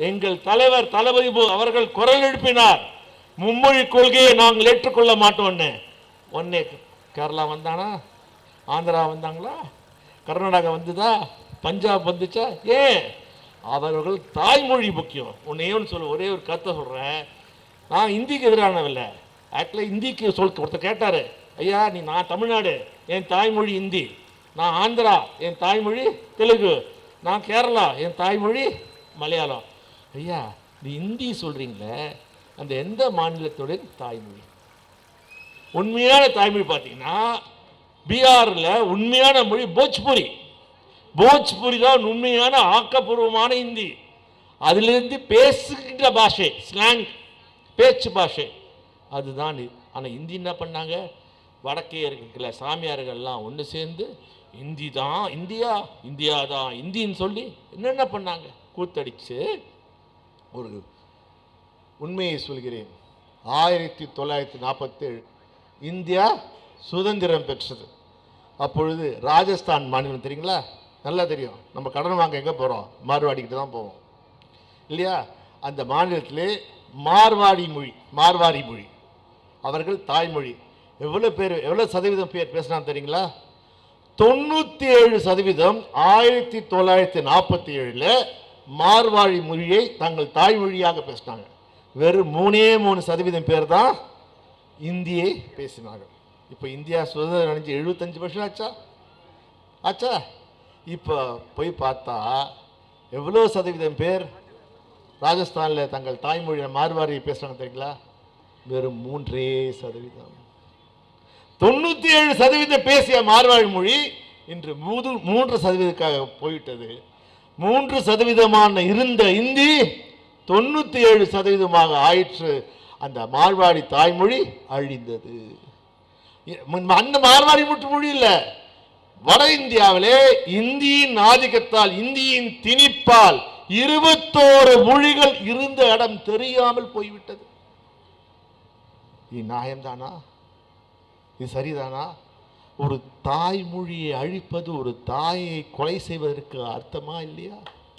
எங்கள் தலைவர் தளபதி அவர்கள் குரல் எழுப்பினார், மும்மொழி கொள்கையை நாங்கள் ஏற்றுக்கொள்ள மாட்டோம்னு. ஒன்னே கேரளா வந்தானா, ஆந்திரா வந்தாங்களா, கர்நாடகா வந்துதா, பஞ்சாப் வந்துச்சா? ஏன்? அவர்கள் தாய்மொழி முக்கியம். ஒன்று சொல்ல, ஒரே ஒரு கருத்தை சொல்கிறேன். நான் இந்திக்கு எதிரானவில்லை. ஆக்சுவலாக இந்திக்கு ஒருத்தர் கேட்டார், ஐயா நான் தமிழ்நாடு, என் தாய்மொழி இந்தி. நான் ஆந்திரா, என் தாய்மொழி தெலுங்கு. நான் கேரளா, என் தாய்மொழி மலையாளம். ஐயா நீ இந்தி சொல்கிறீங்களே, அந்த எந்த மாநிலத்துடைய தாய்மொழி? உண்மையான தாய்மொழி பார்த்தீங்கன்னா பீகாரில் உண்மையான மொழி போஜ்புரி. போஜ்புரி தான் உண்மையான ஆக்கப்பூர்வமான இந்தி. அதிலிருந்து பேசுகின்ற பாஷை, ஸ்லாங், பேச்சு பாஷை அதுதான். ஆனால் இந்தி என்ன பண்ணாங்க? வடக்கே இருக்கிற சாமியார்கள்லாம் ஒன்று சேர்ந்து இந்தி தான் இந்தியா, இந்தியா தான் இந்தின்னு சொல்லி என்னென்ன பண்ணாங்க? கூத்தடிச்சு. ஒரு உண்மையை சொல்கிறேன், 1947 இந்தியா சுதந்திரம் பெற்றது. அப்பொழுது ராஜஸ்தான் மாநிலம் தெரியுங்களா? நல்லா தெரியும். நம்ம கடன் வாங்க எங்கே போகிறோம்? மார்வாடிக்கிட்டு தான் போவோம் இல்லையா? அந்த மாநிலத்திலே மார்வாடி மொழி அவர்கள் தாய்மொழி. எவ்வளோ சதவீதம் பேர் பேசினா தெரியுங்களா? 97% 1947 மார்வாடி மொழியை தங்கள் தாய்மொழியாக பேசினாங்க. வெறும் 3% பேர் தான் இந்தியை பேசினார்கள். இப்போ இந்தியா சுதந்திரம் அடைஞ்சு 75 வருஷம் ஆச்சா? இப்போ போய் பார்த்தா எவ்வளோ சதவீதம் பேர் ராஜஸ்தானில் தங்கள் தாய்மொழியை மார்வாடியை பேசுகிறாங்க தெரியுங்களா? வெறும் 3%. 97% பேசிய மார்வாடி மொழி இன்று 3% போயிட்டது. 3% இருந்த இந்தி 97% ஆயிற்று. அந்த மார்வாடி தாய்மொழி அழிந்தது. அந்த மார்வாடி மொழி இல்லை, வட இந்தியாவிலே இந்தியின் ஆதிக்கத்தால், இந்தியின் திணிப்பால் 21 மொழிகள் இருந்த இடம் தெரியாமல் போய்விட்டது. இது நியாயம்தானா? இது சரிதானா? ஒரு தாய்மொழியை அழிப்பது ஒரு தாயை கொலை செய்வதற்கு அர்த்தமா இல்லையா?